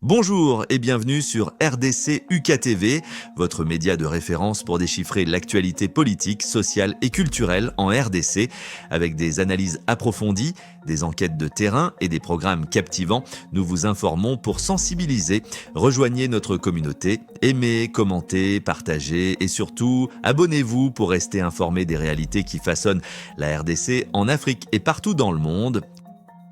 Bonjour et bienvenue sur RDC UKTV, votre média de référence pour déchiffrer l'actualité politique, sociale et culturelle en RDC, avec des analyses approfondies, des enquêtes de terrain et des programmes captivants. Nous vous informons pour sensibiliser. Rejoignez notre communauté, aimez, commentez, partagez et surtout abonnez-vous pour rester informés des réalités qui façonnent la RDC en Afrique et partout dans le monde.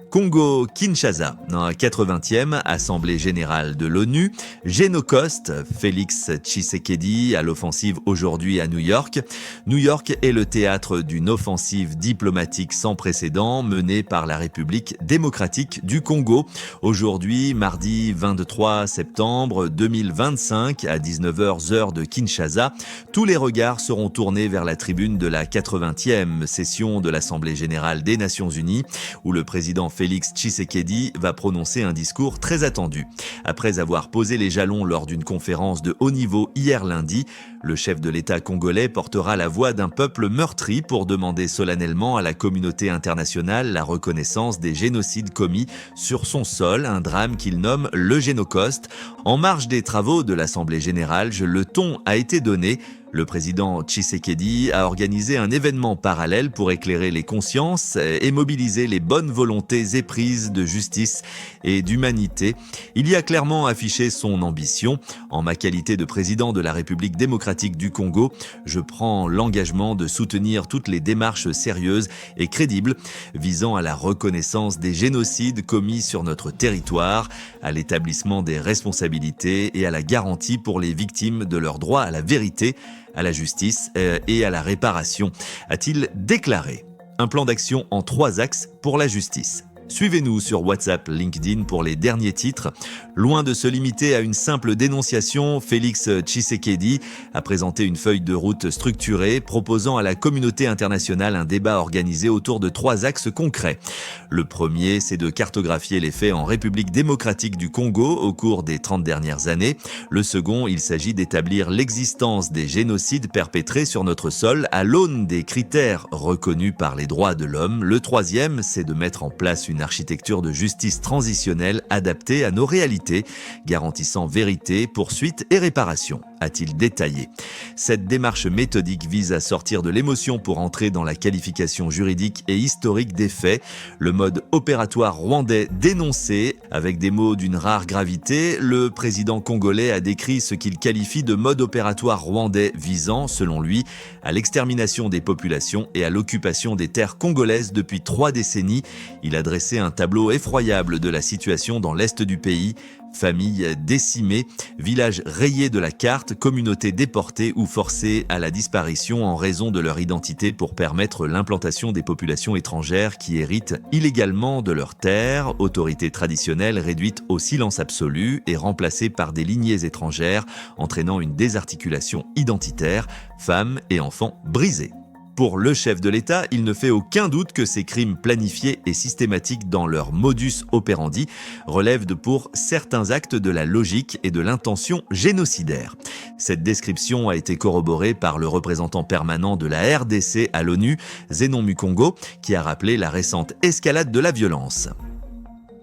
Congo-Kinshasa, dans la 80e Assemblée générale de l'ONU, Génocoste, Félix Tshisekedi à l'offensive aujourd'hui à New York. New York est le théâtre d'une offensive diplomatique sans précédent menée par la République démocratique du Congo. Aujourd'hui, mardi 23 septembre 2025 à 19h heure de Kinshasa, tous les regards seront tournés vers la tribune de la 80e session de l'Assemblée générale des Nations unies où le président Félix Tshisekedi va prononcer un discours très attendu. Après avoir posé les jalons lors d'une conférence de haut niveau hier lundi, le chef de l'État congolais portera la voix d'un peuple meurtri pour demander solennellement à la communauté internationale la reconnaissance des génocides commis sur son sol, un drame qu'il nomme le Génocoste. En marge des travaux de l'Assemblée générale, le ton a été donné. Le président Tshisekedi a organisé un événement parallèle pour éclairer les consciences et mobiliser les bonnes volontés éprises de justice et d'humanité. Il y a clairement affiché son ambition. En ma qualité de président de la République démocratique du Congo, je prends l'engagement de soutenir toutes les démarches sérieuses et crédibles visant à la reconnaissance des génocides commis sur notre territoire, à l'établissement des responsabilités et à la garantie pour les victimes de leur droit à la vérité, à la justice et à la réparation, a-t-il déclaré. Un plan d'action en 3 axes pour la justice. Suivez-nous sur WhatsApp, LinkedIn pour les derniers titres. Loin de se limiter à une simple dénonciation, Félix Tshisekedi a présenté une feuille de route structurée proposant à la communauté internationale un débat organisé autour de 3 axes concrets. Le premier, c'est de cartographier les faits en République démocratique du Congo au cours des 30 dernières années. Le second, il s'agit d'établir l'existence des génocides perpétrés sur notre sol à l'aune des critères reconnus par les droits de l'homme. Le troisième, c'est de mettre en place une architecture de justice transitionnelle adaptée à nos réalités, garantissant vérité, poursuite et réparation, a-t-il détaillé. Cette démarche méthodique vise à sortir de l'émotion pour entrer dans la qualification juridique et historique des faits. Le mode opératoire rwandais dénoncé, avec des mots d'une rare gravité, le président congolais a décrit ce qu'il qualifie de mode opératoire rwandais visant, selon lui, à l'extermination des populations et à l'occupation des terres congolaises depuis 3 décennies. Il a dressé un tableau effroyable de la situation dans l'est du pays. Familles décimées, villages rayés de la carte, communautés déportées ou forcées à la disparition en raison de leur identité pour permettre l'implantation des populations étrangères qui héritent illégalement de leurs terres, autorités traditionnelles réduites au silence absolu et remplacées par des lignées étrangères, entraînant une désarticulation identitaire, femmes et enfants brisés. Pour le chef de l'État, il ne fait aucun doute que ces crimes planifiés et systématiques dans leur modus operandi relèvent pour certains actes de la logique et de l'intention génocidaire. Cette description a été corroborée par le représentant permanent de la RDC à l'ONU, Zenon Mukongo, qui a rappelé la récente escalade de la violence.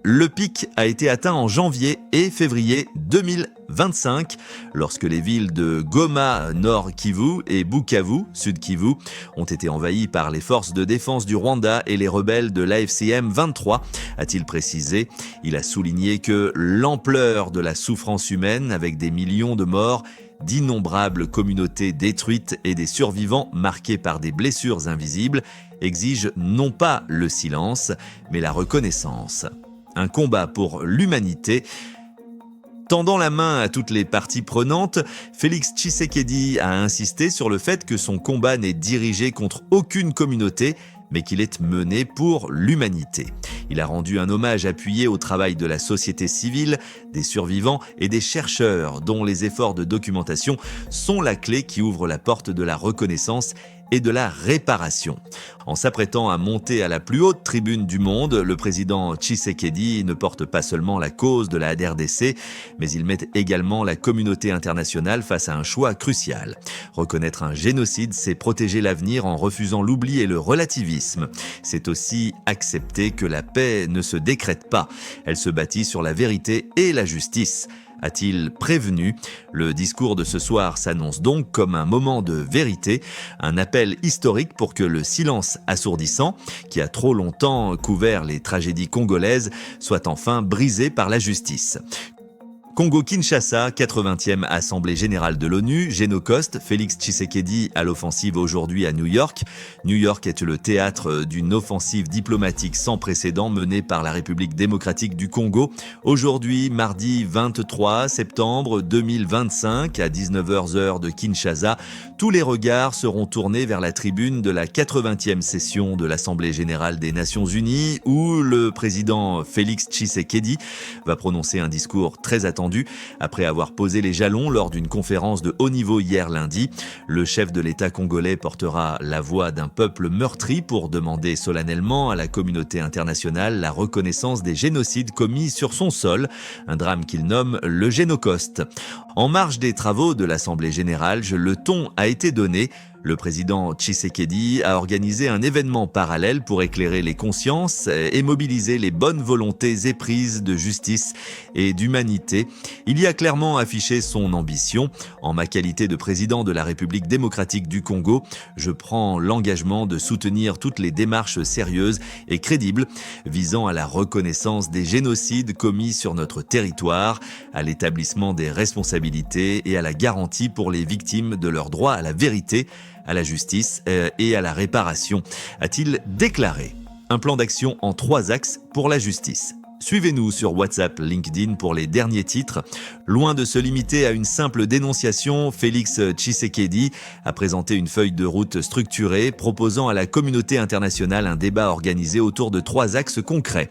Le pic a été atteint en janvier et février 2025, lorsque les villes de Goma, Nord Kivu, et Bukavu, Sud Kivu, ont été envahies par les forces de défense du Rwanda et les rebelles de l'AFCM 23, a-t-il précisé. Il a souligné que l'ampleur de la souffrance humaine, avec des millions de morts, d'innombrables communautés détruites et des survivants marqués par des blessures invisibles, exige non pas le silence, mais la reconnaissance. Un combat pour l'humanité. Tendant la main à toutes les parties prenantes, Félix Tshisekedi a insisté sur le fait que son combat n'est dirigé contre aucune communauté, mais qu'il est mené pour l'humanité. Il a rendu un hommage appuyé au travail de la société civile, des survivants et des chercheurs, dont les efforts de documentation sont la clé qui ouvre la porte de la reconnaissance et de la réparation. En s'apprêtant à monter à la plus haute tribune du monde, le président Tshisekedi ne porte pas seulement la cause de la RDC, mais il met également la communauté internationale face à un choix crucial. Reconnaître un génocide, c'est protéger l'avenir en refusant l'oubli et le relativisme. C'est aussi accepter que la paix ne se décrète pas. Elle se bâtit sur la vérité et la justice, a-t-il prévenu. Le discours de ce soir s'annonce donc comme un moment de vérité, un appel historique pour que le silence assourdissant, qui a trop longtemps couvert les tragédies congolaises, soit enfin brisé par la justice. Congo-Kinshasa, 80e Assemblée générale de l'ONU, Génocoste, Félix Tshisekedi à l'offensive aujourd'hui à New York. New York est le théâtre d'une offensive diplomatique sans précédent menée par la République démocratique du Congo. Aujourd'hui, mardi 23 septembre 2025, à 19h heure de Kinshasa, tous les regards seront tournés vers la tribune de la 80e session de l'Assemblée générale des Nations unies, où le président Félix Tshisekedi va prononcer un discours très attendu après avoir posé les jalons lors d'une conférence de haut niveau hier lundi. Le chef de l'État congolais portera la voix d'un peuple meurtri pour demander solennellement à la communauté internationale la reconnaissance des génocides commis sur son sol, un drame qu'il nomme le Génocoste. En marge des travaux de l'Assemblée générale, le ton a été donné. Le président Tshisekedi a organisé un événement parallèle pour éclairer les consciences et mobiliser les bonnes volontés éprises de justice et d'humanité. Il y a clairement affiché son ambition. En ma qualité de président de la République démocratique du Congo, je prends l'engagement de soutenir toutes les démarches sérieuses et crédibles visant à la reconnaissance des génocides commis sur notre territoire, à l'établissement des responsabilités et à la garantie pour les victimes de leur droit à la vérité, à la justice et à la réparation, a-t-il déclaré. Un plan d'action en 3 axes pour la justice. Suivez-nous sur WhatsApp, LinkedIn pour les derniers titres. Loin de se limiter à une simple dénonciation, Félix Tshisekedi a présenté une feuille de route structurée proposant à la communauté internationale un débat organisé autour de 3 axes concrets.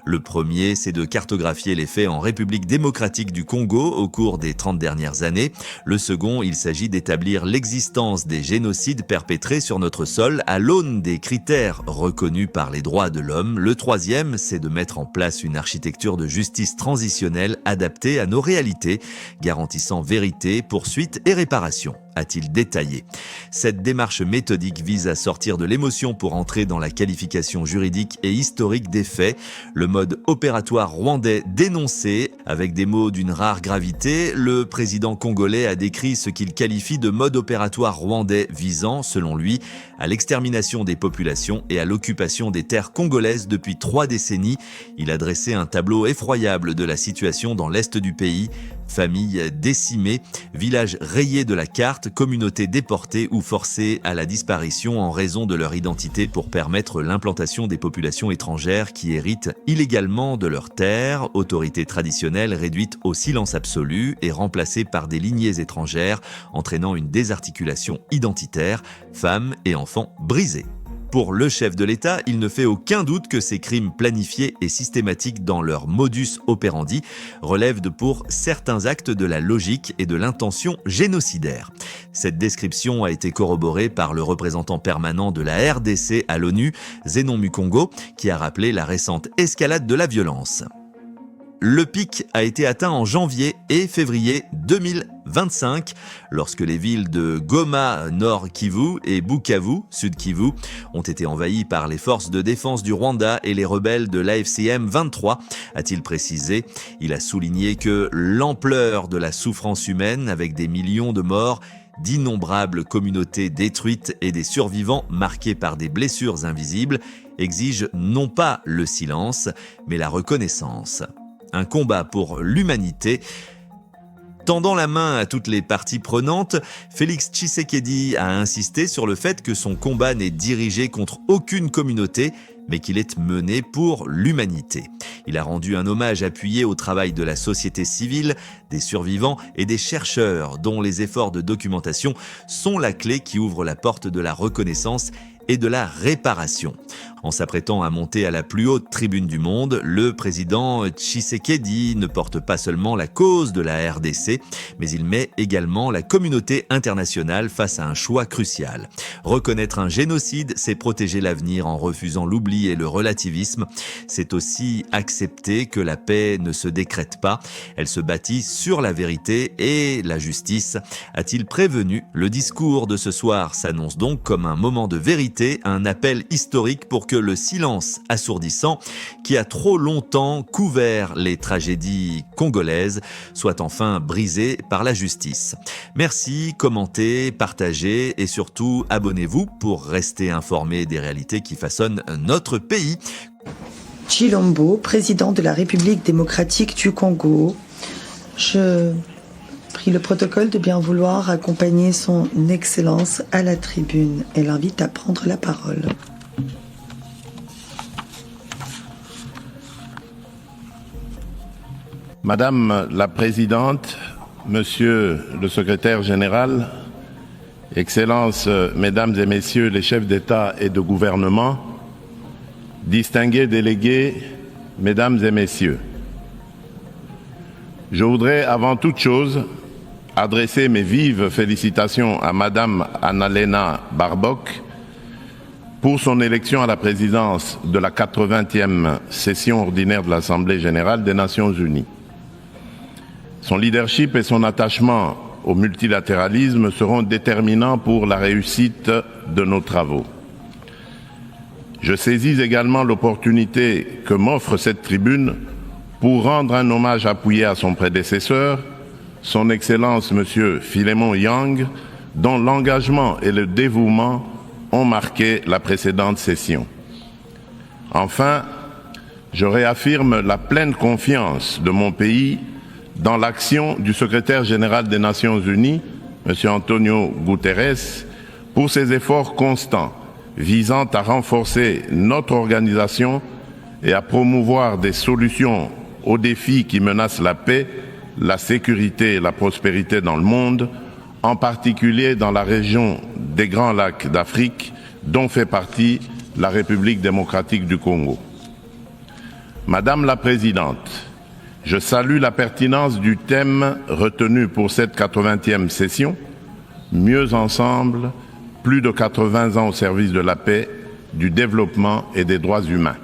Le premier, c'est de cartographier les faits en République démocratique du Congo au cours des 30 dernières années. Le second, il s'agit d'établir l'existence des génocides perpétrés sur notre sol à l'aune des critères reconnus par les droits de l'homme. Le troisième, c'est de mettre en place une architecture de justice transitionnelle adaptée à nos réalités, garantissant vérité, poursuite et réparation, a-t-il détaillé. Cette démarche méthodique vise à sortir de l'émotion pour entrer dans la qualification juridique et historique des faits. Le mode opératoire rwandais dénoncé, avec des mots d'une rare gravité, le président congolais a décrit ce qu'il qualifie de mode opératoire rwandais visant, selon lui, à l'extermination des populations et à l'occupation des terres congolaises depuis 3 décennies. Il a dressé un tableau effroyable de la situation dans l'est du pays. Familles décimées, villages rayés de la carte, communautés déportées ou forcées à la disparition en raison de leur identité pour permettre l'implantation des populations étrangères qui héritent illégalement de leurs terres, autorités traditionnelles réduites au silence absolu et remplacées par des lignées étrangères, entraînant une désarticulation identitaire, femmes et enfants brisés. Pour le chef de l'État, il ne fait aucun doute que ces crimes planifiés et systématiques dans leur modus operandi relèvent pour certains actes de la logique et de l'intention génocidaire. Cette description a été corroborée par le représentant permanent de la RDC à l'ONU, Zenon Mukongo, qui a rappelé la récente escalade de la violence. Le pic a été atteint en janvier et février 2025, lorsque les villes de Goma, Nord Kivu, et Bukavu, Sud Kivu, ont été envahies par les forces de défense du Rwanda et les rebelles de l'AFCM 23, a-t-il précisé. Il a souligné que l'ampleur de la souffrance humaine, avec des millions de morts, d'innombrables communautés détruites et des survivants marqués par des blessures invisibles, exige non pas le silence, mais la reconnaissance. Un combat pour l'humanité. Tendant la main à toutes les parties prenantes, Félix Tshisekedi a insisté sur le fait que son combat n'est dirigé contre aucune communauté, mais qu'il est mené pour l'humanité. Il a rendu un hommage appuyé au travail de la société civile, des survivants et des chercheurs, dont les efforts de documentation sont la clé qui ouvre la porte de la reconnaissance et de la réparation. En s'apprêtant à monter à la plus haute tribune du monde, le président Tshisekedi ne porte pas seulement la cause de la RDC, mais il met également la communauté internationale face à un choix crucial. Reconnaître un génocide, c'est protéger l'avenir en refusant l'oubli et le relativisme. C'est aussi accepter que la paix ne se décrète pas, elle se bâtit sur la vérité et la justice, a-t-il prévenu. Le discours de ce soir s'annonce donc comme un moment de vérité, un appel historique pour que le silence assourdissant, qui a trop longtemps couvert les tragédies congolaises, soit enfin brisé par la justice. Merci, commentez, partagez et surtout abonnez-vous pour rester informé des réalités qui façonnent notre pays. Chilombo, président de la République démocratique du Congo. Je prie le protocole de bien vouloir accompagner son Excellence à la tribune et l'invite à prendre la parole. Madame la Présidente, Monsieur le Secrétaire général, Excellences, Mesdames et Messieurs les chefs d'État et de gouvernement, distingués délégués, Mesdames et Messieurs, je voudrais avant toute chose adresser mes vives félicitations à Madame Annalena Baerbock pour son élection à la présidence de la 80e session ordinaire de l'Assemblée générale des Nations unies. Son leadership et son attachement au multilatéralisme seront déterminants pour la réussite de nos travaux. Je saisis également l'opportunité que m'offre cette tribune pour rendre un hommage appuyé à son prédécesseur, son Excellence M. Philémon Yang, dont l'engagement et le dévouement ont marqué la précédente session. Enfin, je réaffirme la pleine confiance de mon pays dans l'action du secrétaire général des Nations Unies, M. Antonio Guterres, pour ses efforts constants visant à renforcer notre organisation et à promouvoir des solutions aux défis qui menacent la paix, la sécurité et la prospérité dans le monde, en particulier dans la région des Grands Lacs d'Afrique, dont fait partie la République démocratique du Congo. Madame la Présidente, je salue la pertinence du thème retenu pour cette 80e session, Mieux ensemble, plus de 80 ans au service de la paix, du développement et des droits humains.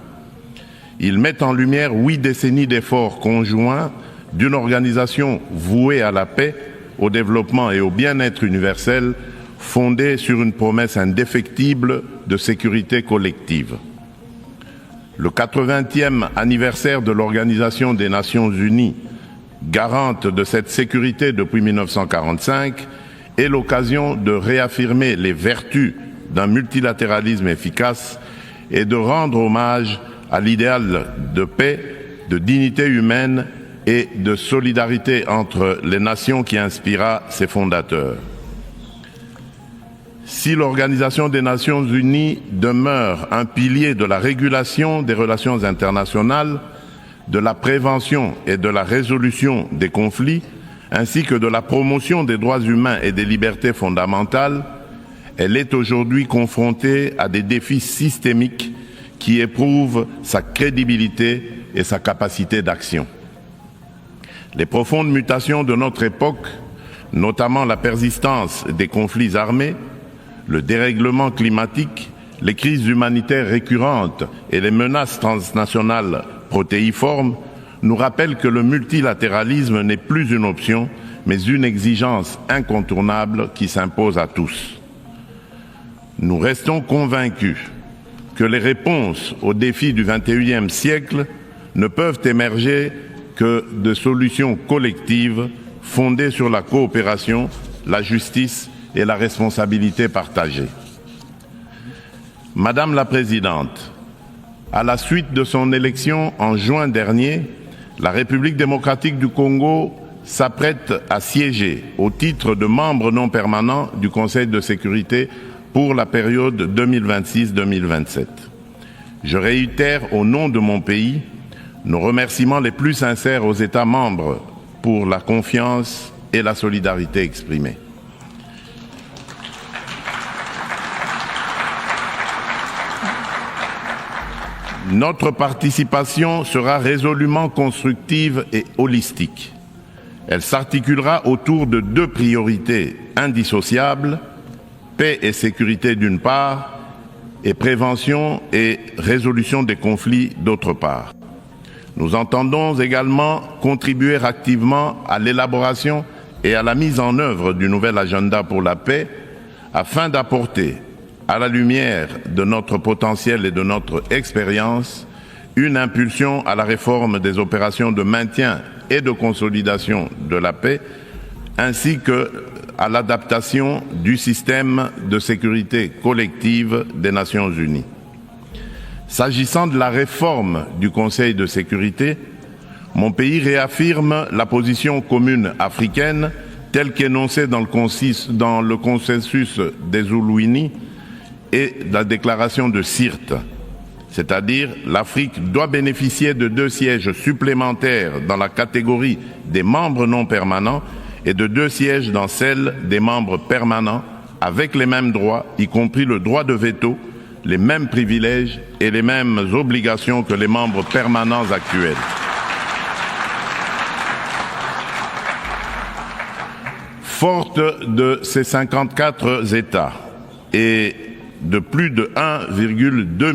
Il met en lumière 8 décennies d'efforts conjoints d'une organisation vouée à la paix, au développement et au bien-être universel, fondée sur une promesse indéfectible de sécurité collective. Le 80e anniversaire de l'Organisation des Nations Unies, garante de cette sécurité depuis 1945, est l'occasion de réaffirmer les vertus d'un multilatéralisme efficace et de rendre hommage à l'idéal de paix, de dignité humaine et de solidarité entre les nations qui inspira ses fondateurs. Si l'Organisation des Nations Unies demeure un pilier de la régulation des relations internationales, de la prévention et de la résolution des conflits, ainsi que de la promotion des droits humains et des libertés fondamentales, elle est aujourd'hui confrontée à des défis systémiques qui éprouvent sa crédibilité et sa capacité d'action. Les profondes mutations de notre époque, notamment la persistance des conflits armés, le dérèglement climatique, les crises humanitaires récurrentes et les menaces transnationales protéiformes nous rappellent que le multilatéralisme n'est plus une option, mais une exigence incontournable qui s'impose à tous. Nous restons convaincus que les réponses aux défis du XXIe siècle ne peuvent émerger que de solutions collectives fondées sur la coopération, la justice et la responsabilité partagée. Madame la Présidente, à la suite de son élection en juin dernier, la République démocratique du Congo s'apprête à siéger au titre de membre non permanent du Conseil de sécurité pour la période 2026-2027. Je réitère au nom de mon pays nos remerciements les plus sincères aux États membres pour la confiance et la solidarité exprimée. Notre participation sera résolument constructive et holistique. Elle s'articulera autour de 2 priorités indissociables, paix et sécurité d'une part, et prévention et résolution des conflits d'autre part. Nous entendons également contribuer activement à l'élaboration et à la mise en œuvre du nouvel agenda pour la paix afin d'apporter, à la lumière de notre potentiel et de notre expérience, une impulsion à la réforme des opérations de maintien et de consolidation de la paix, ainsi qu'à l'adaptation du système de sécurité collective des Nations Unies. S'agissant de la réforme du Conseil de sécurité, mon pays réaffirme la position commune africaine telle qu'énoncée dans le consensus des Oulouini et la déclaration de Sirte, c'est-à-dire l'Afrique doit bénéficier de 2 sièges supplémentaires dans la catégorie des membres non permanents et de 2 sièges dans celle des membres permanents avec les mêmes droits, y compris le droit de veto, les mêmes privilèges et les mêmes obligations que les membres permanents actuels. Forte de ces 54 États et de plus de 1,2 milliard